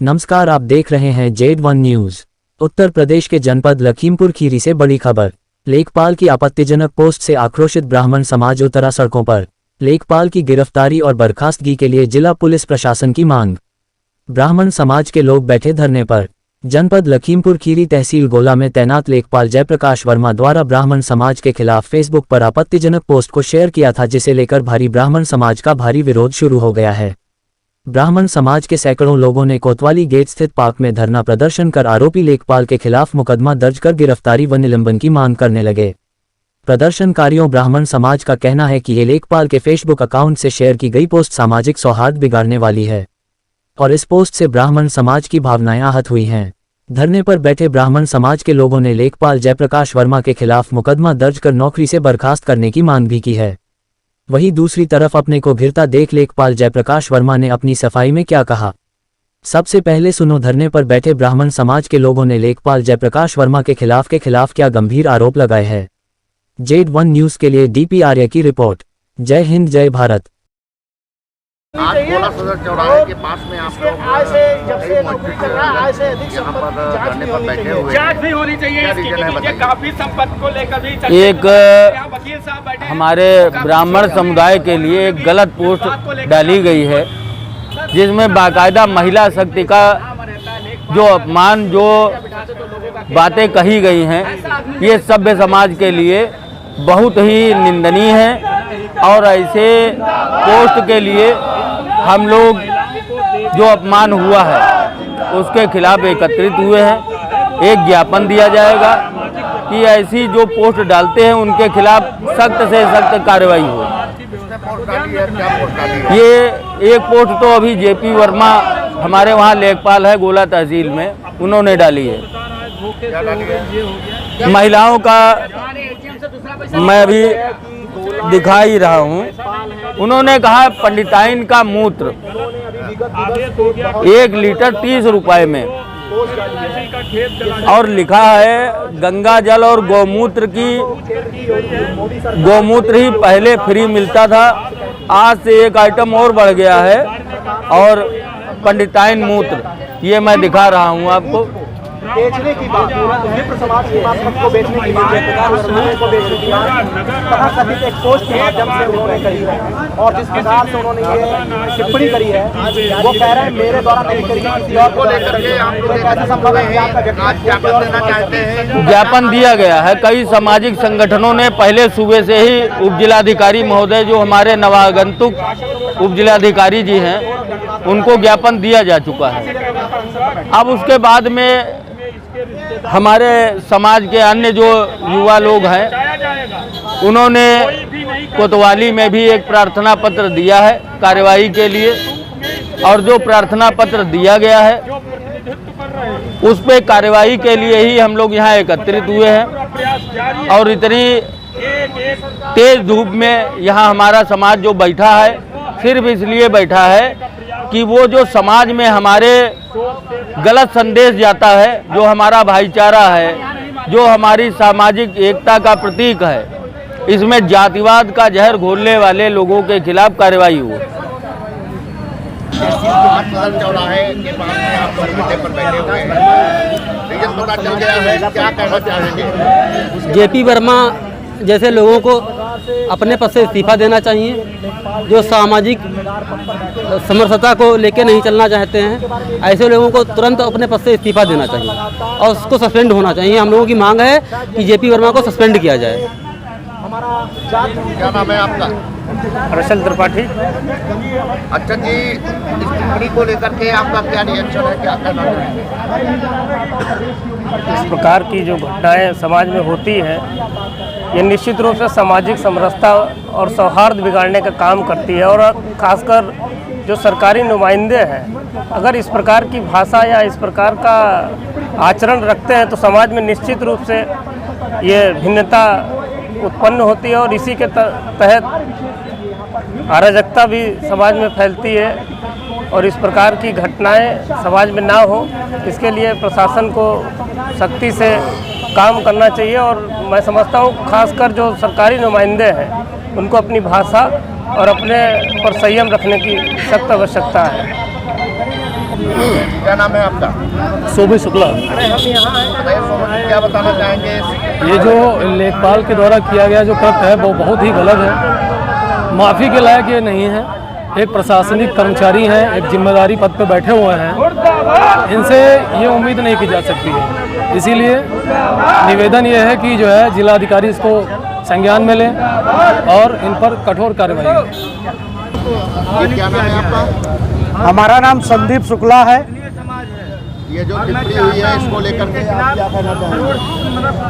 नमस्कार, आप देख रहे हैं जेड1 न्यूज। उत्तर प्रदेश के जनपद लखीमपुर खीरी से बड़ी खबर। लेखपाल की आपत्तिजनक पोस्ट से आक्रोशित ब्राह्मण समाज उतरा सड़कों पर। लेखपाल की गिरफ्तारी और बर्खास्तगी के लिए जिला पुलिस प्रशासन की मांग। ब्राह्मण समाज के लोग बैठे धरने पर। जनपद लखीमपुर खीरी तहसील गोला में तैनात लेखपाल जयप्रकाश वर्मा द्वारा ब्राह्मण समाज के खिलाफ फेसबुक पर आपत्तिजनक पोस्ट को शेयर किया था, जिसे लेकर भारी ब्राह्मण समाज का भारी विरोध शुरू हो गया है। ब्राह्मण समाज के सैकड़ों लोगों ने कोतवाली गेट स्थित पार्क में धरना प्रदर्शन कर आरोपी लेखपाल के खिलाफ मुकदमा दर्ज कर गिरफ्तारी व निलंबन की मांग करने लगे। प्रदर्शनकारियों ब्राह्मण समाज का कहना है कि ये लेखपाल के फेसबुक अकाउंट से शेयर की गई पोस्ट सामाजिक सौहार्द बिगाड़ने वाली है और इस पोस्ट से ब्राह्मण समाज की भावनाएं आहत हुई हैं। धरने पर बैठे ब्राह्मण समाज के लोगों ने लेखपाल जयप्रकाश वर्मा के खिलाफ मुकदमा दर्ज कर नौकरी से बर्खास्त करने की मांग भी की है। वहीं दूसरी तरफ अपने को घिरता देख लेखपाल जयप्रकाश वर्मा ने अपनी सफाई में क्या कहा, सबसे पहले सुनो। धरने पर बैठे ब्राह्मण समाज के लोगों ने लेखपाल जयप्रकाश वर्मा के खिलाफ क्या गंभीर आरोप लगाए हैं। जेड1 न्यूज के लिए डीपी आर्य की रिपोर्ट। जय हिंद, जय भारत। आज गोला सदर चौराहे के पास में आप लोग जब से नौकरी कर रहा है से अधिक संपत्ति पर बैठे हुए हैं। जांच भी होनी चाहिए इसकी, काफी संपत्ति को लेकर भी एक हमारे ब्राह्मण समुदाय के लिए एक गलत पोस्ट डाली गई है, जिसमें बाकायदा महिला शक्ति का जो अपमान, जो बातें कही गई हैं, ये सभ्य समाज के लिए बहुत ही निंदनीय है। और ऐसे पोस्ट के लिए हम लोग जो अपमान हुआ है उसके खिलाफ एकत्रित हुए हैं। एक ज्ञापन दिया जाएगा कि ऐसी जो पोस्ट डालते हैं उनके खिलाफ सख्त से सख्त कार्रवाई हो। ये एक पोस्ट तो अभी जेपी वर्मा हमारे वहाँ लेखपाल है गोला तहसील में, उन्होंने डाली है। महिलाओं का मैं अभी दिखा ही रहा हूँ। उन्होंने कहा पंडिताइन का मूत्र 1 लीटर 30 रुपए में, और लिखा है गंगा जल और गौमूत्र ही पहले फ्री मिलता था, आज से एक आइटम और बढ़ गया है और पंडिताइन मूत्र, ये मैं दिखा रहा हूँ आपको। बेचने की बात, विप्र समाज की बात, सबको बेचने की बात, को बेचने की बात कथित एक पोस्ट के माध्यम से उन्होंने कही है। और जिस प्रकार से उन्होंने ये टिप्पणी करी है, वो कह रहे हैं मेरे द्वारा नहीं करी, किसी और को लेकर के कैसे संभव है। ज्ञापन दिया गया है। कई सामाजिक संगठनों ने पहले सूबे से ही उप जिलाधिकारी महोदय, जो हमारे नवागंतुक उप जिलाधिकारी जी हैं, उनको ज्ञापन दिया जा चुका है। अब उसके बाद में हमारे समाज के अन्य जो युवा लोग हैं, उन्होंने कोतवाली में भी एक प्रार्थना पत्र दिया है कार्रवाई के लिए, और जो प्रार्थना पत्र दिया गया है उस पे कार्रवाई के लिए ही हम लोग यहाँ एकत्रित हुए हैं। और इतनी तेज धूप में यहाँ हमारा समाज जो बैठा है, सिर्फ इसलिए बैठा है कि वो जो समाज में हमारे गलत संदेश जाता है, जो हमारा भाईचारा है, जो हमारी सामाजिक एकता का प्रतीक है, इसमें जातिवाद का जहर घोलने वाले लोगों के खिलाफ कार्रवाई हो। जेपी वर्मा जैसे लोगों को अपने पद से इस्तीफा देना चाहिए, जो सामाजिक समरसता को लेके नहीं चलना चाहते हैं, ऐसे लोगों को तुरंत अपने पद से इस्तीफा देना चाहिए और उसको सस्पेंड होना चाहिए। हम लोगों की मांग है कि जेपी वर्मा को सस्पेंड किया जाए। क्या नाम है आपका? हर्षल त्रिपाठी। अच्छा जी, इस टिप्पणी को लेकर के आपका क्या रिएक्शन है, क्या कहना है? इस प्रकार की जो घटनाएं समाज में होती हैं, ये निश्चित रूप से सामाजिक समरसता और सौहार्द बिगाड़ने का काम करती है। और खासकर जो सरकारी नुमाइंदे हैं, अगर इस प्रकार की भाषा या इस प्रकार का आचरण रखते हैं तो समाज में निश्चित रूप से ये भिन्नता उत्पन्न होती है और इसी के तहत अराजकता भी समाज में फैलती है। और इस प्रकार की घटनाएं समाज में ना हो, इसके लिए प्रशासन को सख्ती से काम करना चाहिए। और मैं समझता हूँ खासकर जो सरकारी नुमाइंदे हैं, उनको अपनी भाषा और अपने पर संयम रखने की सख्त आवश्यकता है। क्या नाम है आपका? शोभी शुक्ला। बताइए सोनू जी, क्या बताना चाहेंगे? ये जो लेखपाल के द्वारा किया गया जो कृत्य है वो बहुत ही गलत है, माफ़ी के लायक ये नहीं है। एक प्रशासनिक कर्मचारी हैं, एक जिम्मेदारी पद पर बैठे हुए हैं, इनसे ये उम्मीद नहीं की जा सकती है। इसीलिए निवेदन ये है कि जो है जिलाधिकारी इसको संज्ञान में लें और इन पर कठोर कार्रवाई करें। क्या नाम है आपका? हमारा नाम संदीप शुक्ला है। ये जो टिप्पणी हुई है इसको लेकर के आप क्या कहना चाहेंगे?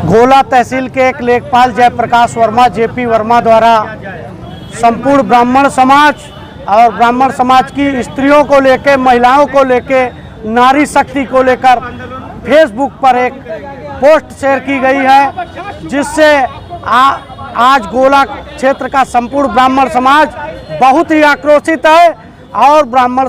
गोला तहसील के एक लेखपाल जयप्रकाश वर्मा जेपी वर्मा द्वारा संपूर्ण ब्राह्मण समाज और ब्राह्मण समाज की स्त्रियों को लेकर, महिलाओं को लेकर, नारी शक्ति को लेकर फेसबुक पर एक पोस्ट शेयर की गई है, जिससे आज गोला क्षेत्र का संपूर्ण ब्राह्मण समाज बहुत ही आक्रोशित है और ब्राह्मण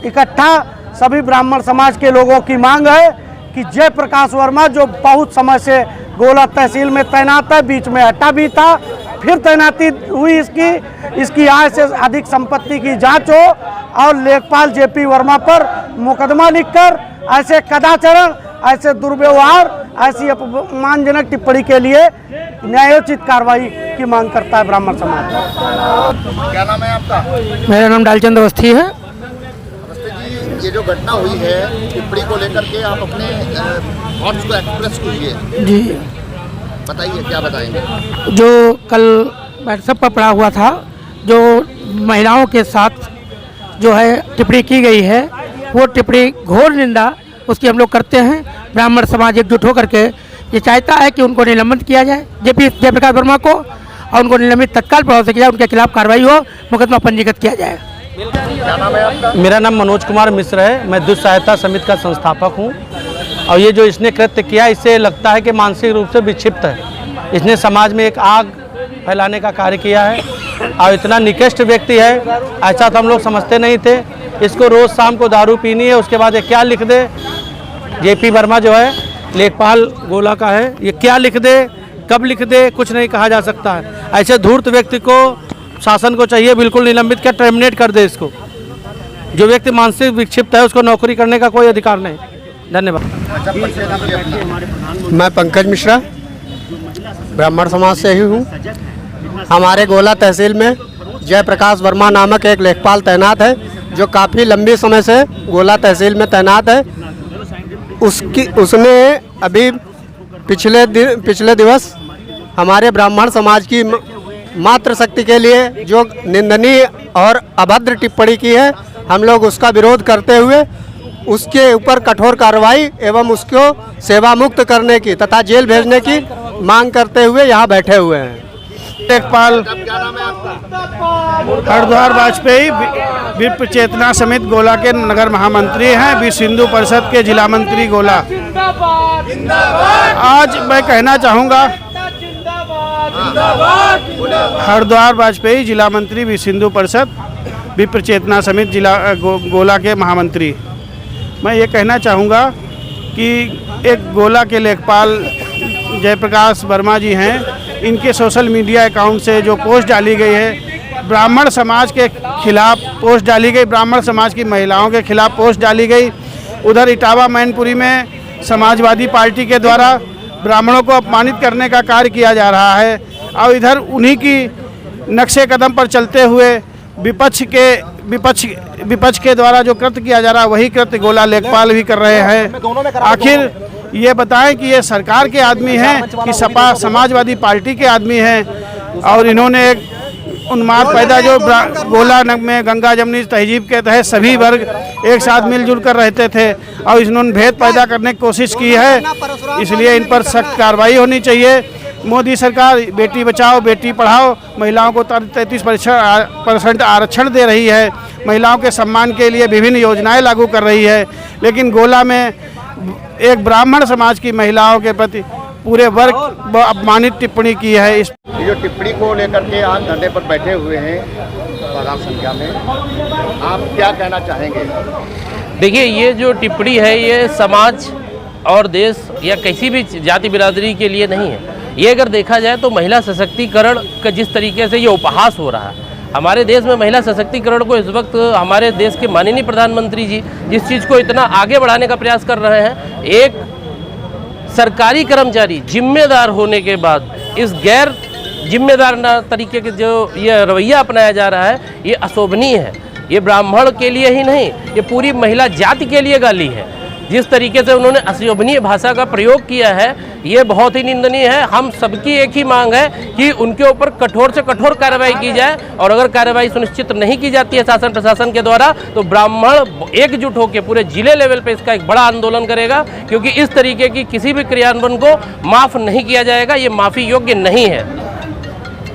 इकट्ठा सभी ब्राह्मण समाज के लोगों की मांग है कि जयप्रकाश वर्मा जो बहुत समय से गोला तहसील में तैनात है, बीच में हटा भी था, फिर तैनाती हुई इसकी आय से अधिक संपत्ति की जांच हो और लेखपाल जेपी वर्मा पर मुकदमा लिखकर ऐसे कदाचरण, ऐसे दुर्व्यवहार, ऐसी अपमानजनक टिप्पणी के लिए न्यायोचित कार्रवाई की मांग करता है ब्राह्मण समाज। क्या नाम है आपका? मेरा नाम डालचंद अवस्थी है। अवस्थी जी, ये जो घटना हुई है टिप्पणी को लेकर के आप अपने थॉट्स को एक्सप्रेस कीजिए। जी, बताइए क्या बताएंगे? जो कल व्हाट्सएप पर पड़ा हुआ था, जो महिलाओं के साथ जो है टिप्पणी की गई है, वो टिप्पणी घोर निंदा उसकी हम लोग करते हैं। ब्राह्मण समाज एकजुट होकर के ये चाहता है कि उनको निलंबित किया जाए, जयप्रकाश वर्मा को, और उनको निलंबित तत्काल प्रभाव से किया जाए, उनके खिलाफ कार्रवाई हो, मुकदमा पंजीकृत किया जाए। क्या नाम है आपका? मेरा नाम मनोज कुमार मिश्र है। मैं दुष्ट सहायता समिति का संस्थापक हूँ। और ये जो इसने कृत्य किया, इससे लगता है कि मानसिक रूप से विक्षिप्त है। इसने समाज में एक आग फैलाने का कार्य किया है और इतना निकृष्ट व्यक्ति है, ऐसा तो हम लोग समझते नहीं थे। इसको रोज़ शाम को दारू पीनी है, उसके बाद ये क्या लिख दे, जेपी वर्मा जो है लेखपाल गोला का है, ये क्या लिख दे, कब लिख दे, कुछ नहीं कहा जा सकता है। ऐसे धूर्त व्यक्ति को शासन को चाहिए बिल्कुल निलंबित कर, टर्मिनेट कर दे इसको। जो व्यक्ति मानसिक विक्षिप्त है उसको नौकरी करने का कोई अधिकार नहीं। धन्यवाद। मैं पंकज मिश्रा ब्राह्मण समाज से ही हूँ। हमारे गोला तहसील में जयप्रकाश वर्मा नामक एक लेखपाल तैनात है, जो काफ़ी लंबी समय से गोला तहसील में तैनात है। उसने अभी पिछले दिवस हमारे ब्राह्मण समाज की मातृ शक्ति के लिए जो निंदनीय और अभद्र टिप्पणी की है, हम लोग उसका विरोध करते हुए उसके ऊपर कठोर कार्रवाई एवं उसको सेवा मुक्त करने की तथा जेल भेजने की मांग करते हुए यहाँ बैठे हुए हैं। लेखपाल हरिद्वार वाजपेयी विप्र चेतना समिति गोला के नगर महामंत्री हैं, विश्व हिंदू परिषद के जिला मंत्री गोला। आज मैं कहना चाहूँगा, हरिद्वार वाजपेयी जिला मंत्री विश्व हिंदू परिषद विप्र चेतना समिति जिला गोला के महामंत्री, मैं ये कहना चाहूँगा कि एक गोला के लेखपाल जयप्रकाश वर्मा जी हैं, इनके सोशल मीडिया अकाउंट से जो पोस्ट डाली गई है, ब्राह्मण समाज के खिलाफ पोस्ट डाली गई, ब्राह्मण समाज की महिलाओं के खिलाफ पोस्ट डाली गई। उधर इटावा मैनपुरी में समाजवादी पार्टी के द्वारा ब्राह्मणों को अपमानित करने का कार्य किया जा रहा है और इधर उन्हीं की नक्शे कदम पर चलते हुए विपक्ष के द्वारा जो कृत्य किया जा रहा है, वही कृत्य गोला लेखपाल भी कर रहे हैं। आखिर ये बताएं कि ये सरकार के आदमी हैं कि सपा समाजवादी पार्टी के आदमी हैं, और इन्होंने एक उन्माद पैदा जो गोला में गंगा जमनी तहजीब के तहत सभी वर्ग एक साथ मिलजुल कर रहते थे और इन्होंने भेद पैदा करने की कोशिश की है। इसलिए इन पर सख्त कार्रवाई होनी चाहिए। मोदी सरकार बेटी बचाओ बेटी पढ़ाओ, महिलाओं को 33% आरक्षण दे रही है, महिलाओं के सम्मान के लिए विभिन्न योजनाएं लागू कर रही है, लेकिन गोला में एक ब्राह्मण समाज की महिलाओं के प्रति पूरे वर्ग अपमानित टिप्पणी की है। इस जो टिप्पणी को लेकर के आज धरने पर बैठे हुए हैं बड़ी संख्या में, आप क्या कहना चाहेंगे? देखिए, ये जो टिप्पणी है ये समाज और देश या किसी भी जाति बिरादरी के लिए नहीं है। ये अगर देखा जाए तो महिला सशक्तिकरण का जिस तरीके से ये उपहास हो रहा है, हमारे देश में महिला सशक्तिकरण को इस वक्त हमारे देश के माननीय प्रधानमंत्री जी जिस चीज़ को इतना आगे बढ़ाने का प्रयास कर रहे हैं, एक सरकारी कर्मचारी जिम्मेदार होने के बाद इस गैर जिम्मेदार तरीके के जो ये रवैया अपनाया जा रहा है, ये अशोभनीय है। ये ब्राह्मण के लिए ही नहीं, ये पूरी महिला जाति के लिए गाली है। जिस तरीके से उन्होंने अशोभनीय भाषा का प्रयोग किया है, ये बहुत ही निंदनीय है। हम सबकी एक ही मांग है कि उनके ऊपर कठोर से कठोर कार्रवाई की जाए, और अगर कार्रवाई सुनिश्चित नहीं की जाती है शासन प्रशासन के द्वारा, तो ब्राह्मण एकजुट होकर पूरे जिले लेवल पे इसका एक बड़ा आंदोलन करेगा, क्योंकि इस तरीके की किसी भी क्रियान्वयन को माफ़ नहीं किया जाएगा। ये माफ़ी योग्य नहीं है।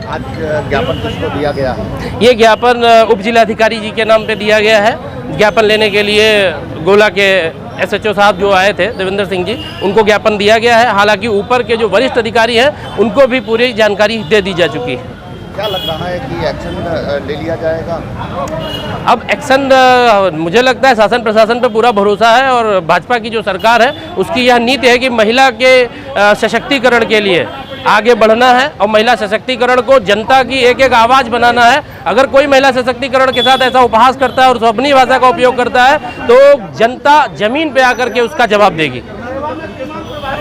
आज ज्ञापन किसको दिया गया है? ये ज्ञापन उप जिलाधिकारी जी के नाम पे दिया गया है। ज्ञापन लेने के लिए गोला के SHO साहब जो आए थे, देवेंद्र सिंह जी, उनको ज्ञापन दिया गया है। हालांकि ऊपर के जो वरिष्ठ अधिकारी हैं उनको भी पूरी जानकारी दे दी जा चुकी है। क्या लग रहा है कि एक्शन ले लिया जाएगा? अब एक्शन मुझे लगता है शासन प्रशासन पे पूरा भरोसा है, और भाजपा की जो सरकार है उसकी यह नीति है कि महिला के सशक्तिकरण के लिए आगे बढ़ना है, और महिला सशक्तिकरण को जनता की एक एक आवाज़ बनाना है। अगर कोई महिला सशक्तिकरण के साथ ऐसा उपहास करता है और अपनी भाषा का उपयोग करता है, तो जनता जमीन पे आकर के उसका जवाब देगी।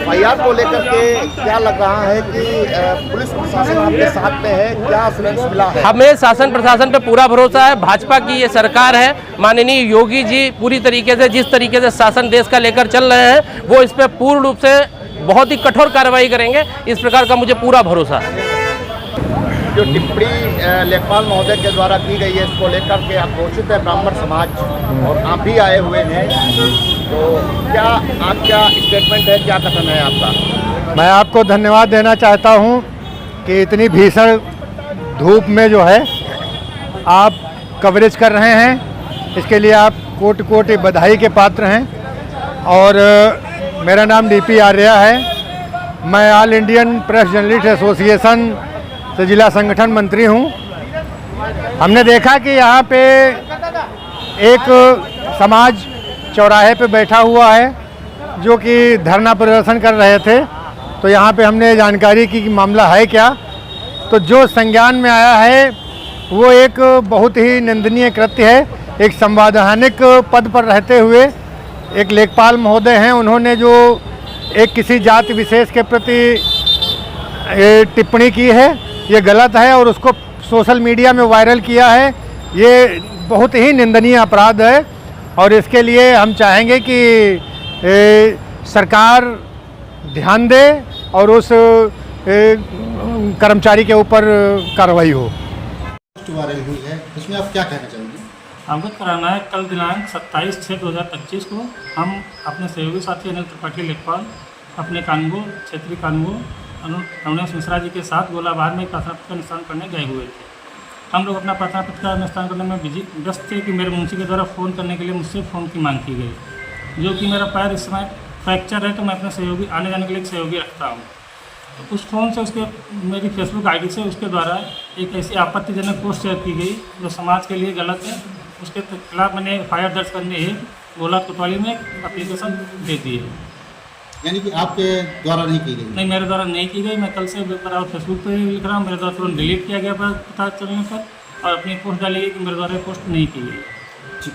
FIR को लेकर के क्या लग रहा है कि पुलिस प्रशासन आपके साथ में है? क्या असुरेंस मिला है? हमें शासन प्रशासन पे पूरा भरोसा है। भाजपा की ये सरकार है, माननीय योगी जी पूरी तरीके से जिस तरीके से शासन देश का लेकर चल रहे हैं, वो इस पर पूर्ण रूप से बहुत ही कठोर कार्रवाई करेंगे, इस प्रकार का मुझे पूरा भरोसा है। जो टिप्पणी लेखपाल महोदय के द्वारा की गई है, इसको लेकर के आक्रोशित है ब्राह्मण समाज, और आप भी आए हुए हैं, तो क्या आपका स्टेटमेंट है, क्या कथन है आपका? मैं आपको धन्यवाद देना चाहता हूं कि इतनी भीषण धूप में जो है आप कवरेज कर रहे हैं, इसके लिए आप कोटि कोटि बधाई के पात्र हैं। और मेरा नाम DP आर्या है। मैं all Indian press journalist association से जिला संगठन मंत्री हूं। हमने देखा कि यहाँ पे एक समाज चौराहे पे बैठा हुआ है जो कि धरना प्रदर्शन कर रहे थे, तो यहाँ पे हमने जानकारी की कि मामला है क्या। तो जो संज्ञान में आया है वो एक बहुत ही निंदनीय कृत्य है। एक संवैधानिक पद पर रहते हुए एक लेखपाल महोदय हैं, उन्होंने जो एक किसी जाति विशेष के प्रति टिप्पणी की है, ये गलत है, और उसको सोशल मीडिया में वायरल किया है। ये बहुत ही निंदनीय अपराध है, और इसके लिए हम चाहेंगे कि सरकार ध्यान दे और उस कर्मचारी के ऊपर कार्रवाई हो। वायरल हुई है, इसमें आप क्या कहना चाहेंगे? अवगत कराना है, कल दिनांक 27/6/2025 को हम अपने सहयोगी साथी अनिल त्रिपाठी लेखपाल अपने कानून क्षेत्रीय कानून अरुणेश मिश्रा जी के साथ गोलाबार में प्रार्थना पत्र का निस्तारण करने गए हुए थे। हम लोग अपना प्रार्थना पत्र का निस्तारण करने में व्यस्त थे कि मेरे मुंशी के द्वारा फ़ोन करने के लिए मुझसे फ़ोन की मांग की गई, जो कि मेरा पैर इस समय फ्रैक्चर है, तो मैं अपने सहयोगी आने जाने के लिए एक सहयोगी रखता हूँ। तो उस फ़ोन से उसके मेरी फेसबुक ID से उसके द्वारा एक ऐसी आपत्तिजनक पोस्ट शेयर की गई जो समाज के लिए गलत है। उसके खिलाफ मैंने FIR दर्ज करने गोला कोतवाली में एप्लीकेशन दे दी है। यानी कि आपके द्वारा नहीं की गई? नहीं, मेरे द्वारा नहीं की गई। मैं कल से बराबर फेसबुक पे लिख रहा हूँ, मेरे द्वारा तुरंत डिलीट किया गया पता चलने पर, और अपनी पोस्ट डाली गई कि मेरे द्वारा पोस्ट नहीं की गई।